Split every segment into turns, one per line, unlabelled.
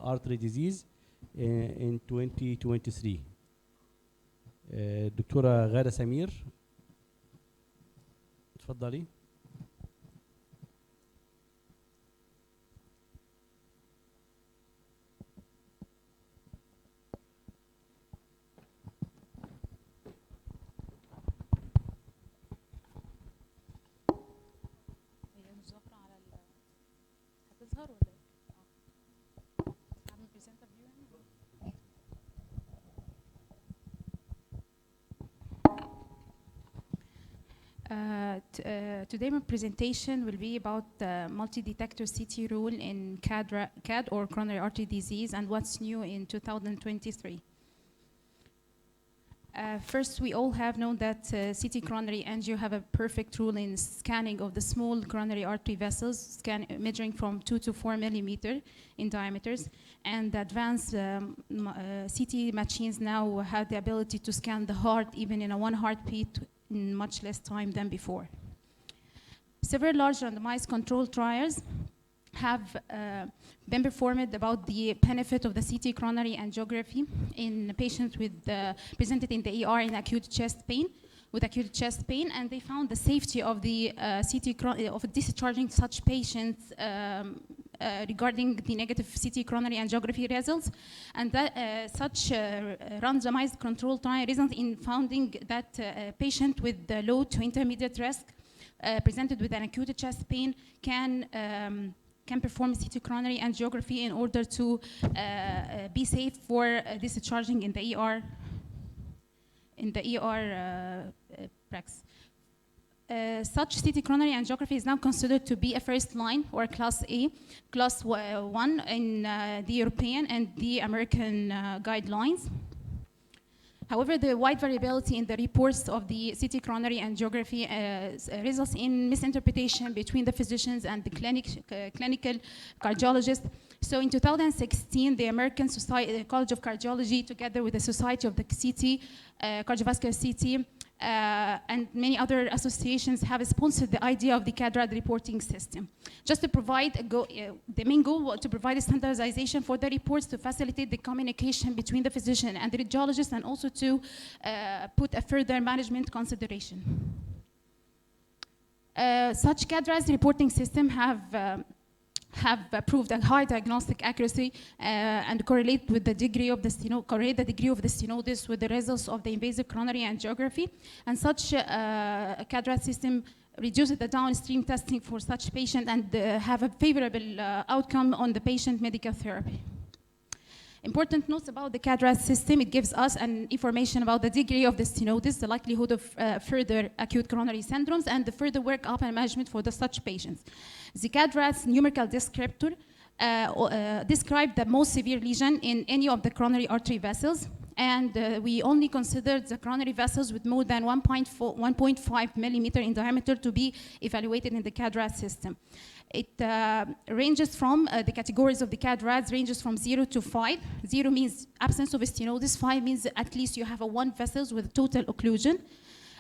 artery disease in 2023. الدكتورة غادة سمير اتفضلي.
Today my presentation will be about multi-detector CT rule in CAD or coronary artery disease and what's new in 2023. First, we all have known that CT coronary angio have a perfect rule in scanning of the small coronary artery vessels, measuring from 2 to 4 millimeter in diameters. And the advanced CT machines now have the ability to scan the heart even in a one heartbeat in much less time than before. Several large randomized controlled trials have been performed about the benefit of the CT coronary angiography in patients with presented in the ER in acute chest pain, and they found the safety of the of discharging such patients regarding the negative CT coronary angiography results, and that such randomized control trial resulted in finding that a patient with low to intermediate risk presented with an acute chest pain can perform CT coronary angiography in order to be safe for discharging in the ER practice. Such CT coronary angiography is now considered to be a first line or class A, class 1 in the European and the American guidelines. However, the wide variability in the reports of the CT coronary angiography results in misinterpretation between the physicians and the clinical cardiologists. So in 2016, the American College of Cardiology, together with the Society of the CT, Cardiovascular CT, and many other associations have sponsored the idea of the CAD-RAD reporting system. Just to provide the main goal was to provide a standardization for the reports to facilitate the communication between the physician and the radiologist, and also to put a further management consideration. Such CAD-RAD reporting system have proved a high diagnostic accuracy and correlate with the degree of the stenosis with the results of the invasive coronary angiography. And such CAD-RAD system reduces the downstream testing for such patient and have a favorable outcome on the patient medical therapy. Important notes about the CAD-RAD system: it gives us an information about the degree of the stenosis, the likelihood of further acute coronary syndromes, and the further workup and management for such patients. The CAD-RAD's numerical descriptor described the most severe lesion in any of the coronary artery vessels, and we only considered the coronary vessels with more than 1.5 millimeter in diameter to be evaluated in the CAD-RAD system. It ranges from the categories of the CAD-RADs ranges from 0 to 5. 0 means absence of stenosis. 5 means at least you have one vessels with total occlusion.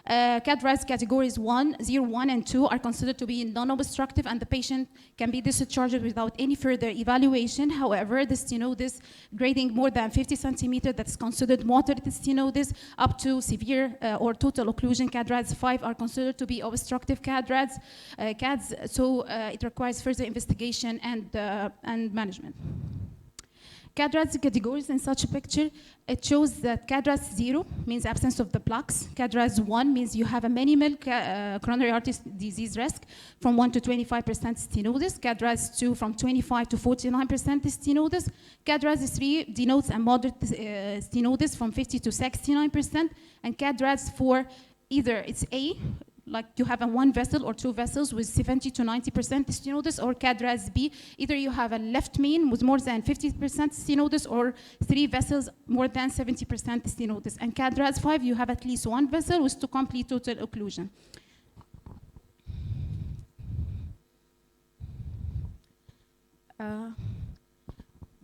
CAD-RADs categories 1, 0, 1, and 2 are considered to be non-obstructive, and the patient can be discharged without any further evaluation. However, the stenosis grading more than 50 centimeters, that's considered moderate stenosis, up to severe or total occlusion. CAD-RADs 5 are considered to be obstructive CADs, so it requires further investigation and management. CAD-RADs categories in such a picture, it shows that CAD-RADs 0 means absence of the plaques. CAD-RADs 1 means you have a minimal coronary artery disease risk from 1 to 25% stenosis. CAD-RADs 2 from 25 to 49% stenosis. CAD-RADs 3 denotes a moderate stenosis from 50 to 69%. And CAD-RADs 4, either it's A, like you have one vessel or two vessels with 70 to 90% stenosis, or CAD-RADs B, either you have a left main with more than 50% stenosis, or 3 vessels more than 70% stenosis. And CAD-RADs 5, you have at least one vessel with complete total occlusion.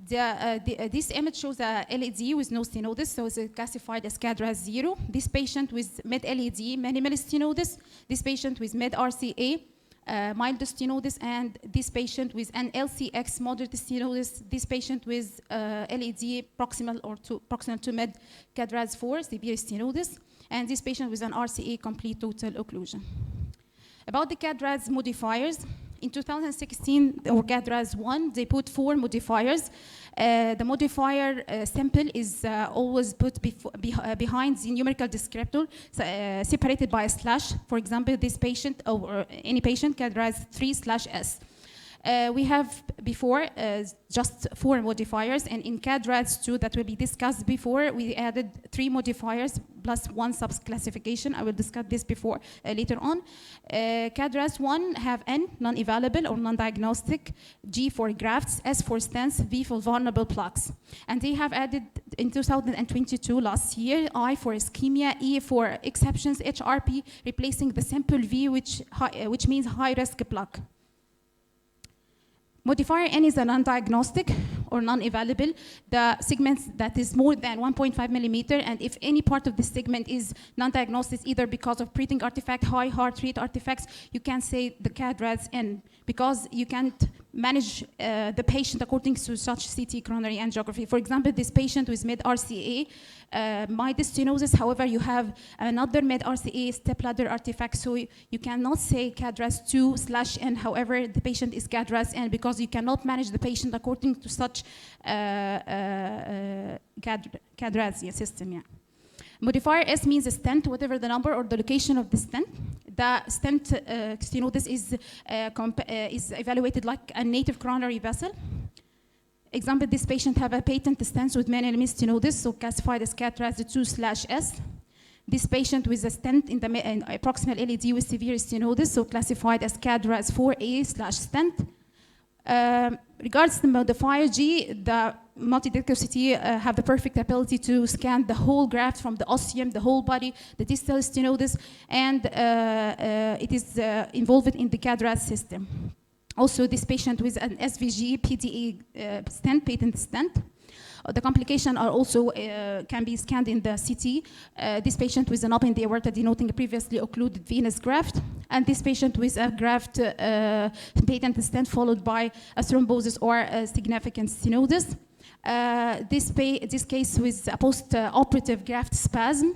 This image shows a LED with no stenosis, so it's classified as CAD-RADs 0. This patient with mid-LED, minimal stenosis. This patient with mid-RCA, mild stenosis, and this patient with an LCX moderate stenosis, this patient with LAD proximal to mid CAD-RAS 4 severe stenosis, and this patient with an RCA complete total occlusion. About the CAD-RAS modifiers, in 2016, or CAD-RAS 1, they put 4 modifiers. The modifier symbol is always put behind the numerical descriptor, separated by a slash. For example, this patient, or any patient, CAD-RAS 3/S. We have before just 4 modifiers, and in CAD-RAS 2 that will be discussed before, we added 3 modifiers plus 1 subclassification. I will discuss this before later on. CAD-RAS 1 have N, non-evaluable or non-diagnostic, G for grafts, S for stents, V for vulnerable plaques. And they have added in 2022, last year, I for ischemia, E for exceptions, HRP, replacing the simple V, which means high-risk plaque. Modifier N is a non-diagnostic or non-evaluable. The segments that is more than 1.5 millimeter, and if any part of the segment is non-diagnostic, either because of breathing artifact, high heart rate artifacts, you can say the CAD-RAS N, because you can't manage the patient according to such CT coronary angiography. For example, this patient with mid-RCA, mild stenosis, however, you have another mid-RCA stepladder artifact, so you cannot say CAD-RAS 2/N, however, the patient is CAD-RAS N, because you cannot manage the patient according to such CAD-RAS system. Yeah. Modifier S means a stent, whatever the number or the location of the stent. The stent stenosis is evaluated like a native coronary vessel. Example, this patient have a patent stent with many stenosis, so classified as CAD-RAS 2/S. This patient with a stent in the proximal LAD with severe stenosis, so classified as CAD-RAS 4A/stent. Regards the modifier G, the multi-detector CT have the perfect ability to scan the whole graft from the ostium, the whole body, the distal stenosis, and it is involved in the CAD-RAS system. Also, this patient with an SVG PDA stent, patent stent. The complications are also can be scanned in the CT. This patient with an up in the aorta denoting a previously occluded venous graft, and this patient with a graft patent stent followed by a thrombosis or a significant stenosis. This case with a post-operative graft spasm.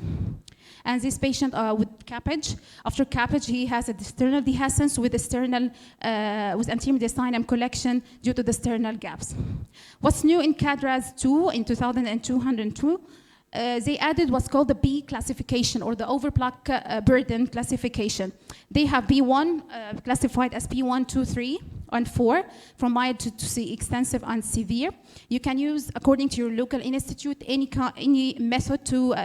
And this patient with cappage. After cappage, he has a sternal dehiscence with with anterior mediastinum collection due to the sternal gaps. What's new in CAD-RAS 2 in 2202? They added what's called the B classification, or the overplaque burden classification. They have B1 classified as B1, 2, 3, and 4, from mild to extensive and severe. You can use, according to your local institute, any method to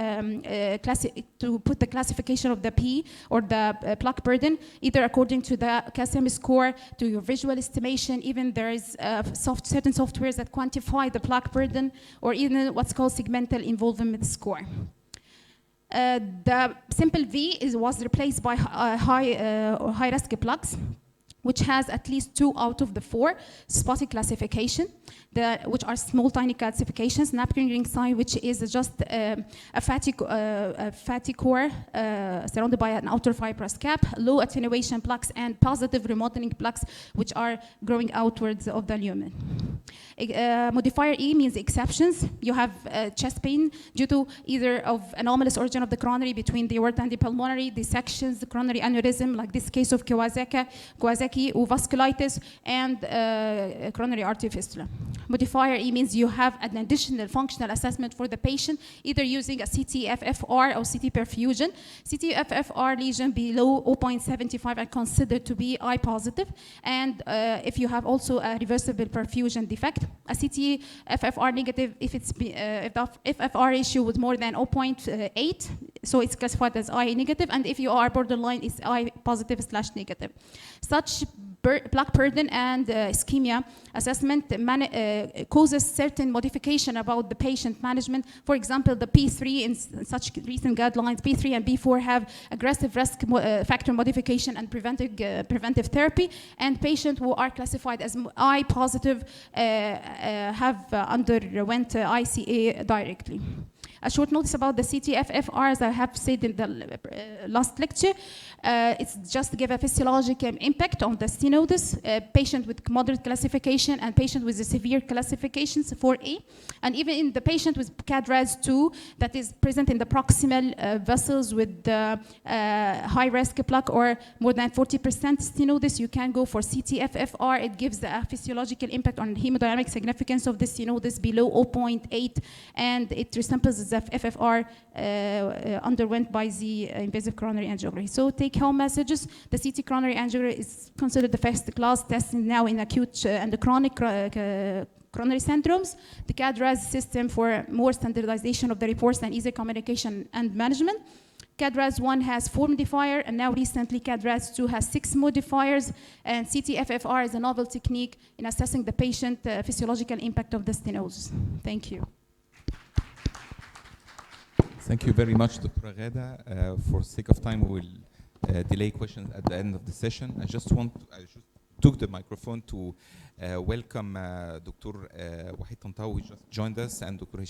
put the classification of the P or the plaque burden, either according to the CASM score, to your visual estimation. Even there is certain softwares that quantify the plaque burden, or even what's called segmental involvement score. The simple V was replaced by high-risk plaques, which has at least 2 out of the 4 spotty classification, which are small tiny calcifications, napkin ring sign, which is just a fatty core surrounded by an outer fibrous cap, low attenuation plaques, and positive remodeling plaques, which are growing outwards of the lumen. Modifier E means exceptions. You have chest pain due to either of anomalous origin of the coronary between the aorta and the pulmonary, dissections, the coronary aneurysm, like this case of Kawasaki, or vasculitis, and coronary artery fistula. Modifier E means you have an additional functional assessment for the patient, either using a CT-FFR or CT perfusion. CT-FFR lesion below 0.75 are considered to be I positive, and if you have also a reversible perfusion defect. A CT-FFR negative if the FFR ratio with more than 0.8, so it's classified as I negative, and if you are borderline, it's I positive/negative. Such plaque burden and ischemia assessment causes certain modification about the patient management. For example, the P3 in such recent guidelines, P3 and B4 have aggressive risk factor modification and preventive therapy, and patients who are classified as I positive have underwent ICA directly. A short notice about the CT-FFR, as I have said in the last lecture, it's just to give a physiological impact on the stenosis, patient with moderate classification and patient with the severe classifications 4A, and even in the patient with CAD-RAS2 that is present in the proximal vessels with high risk plaque or more than 40% stenosis, you can go for CT-FFR. It gives a physiological impact on the hemodynamic significance of the stenosis below 0.8, and it resembles the FFR underwent by the invasive coronary angiography. So take home messages. The CT coronary angiography is considered the first class test now in acute and chronic coronary syndromes. The CAD-RAS system for more standardization of the reports and easier communication and management. CAD-RAS1 has 4 modifiers, and now recently CAD-RAS2 has 6 modifiers, and CT-FFR is a novel technique in assessing the patient physiological impact of the stenosis. Thank you.
Thank you very much, Dr. Ghada. For sake of time, we will delay questions at the end of the session. I just took the microphone to welcome Dr. Wahid Tantawi, who just joined us, and Dr.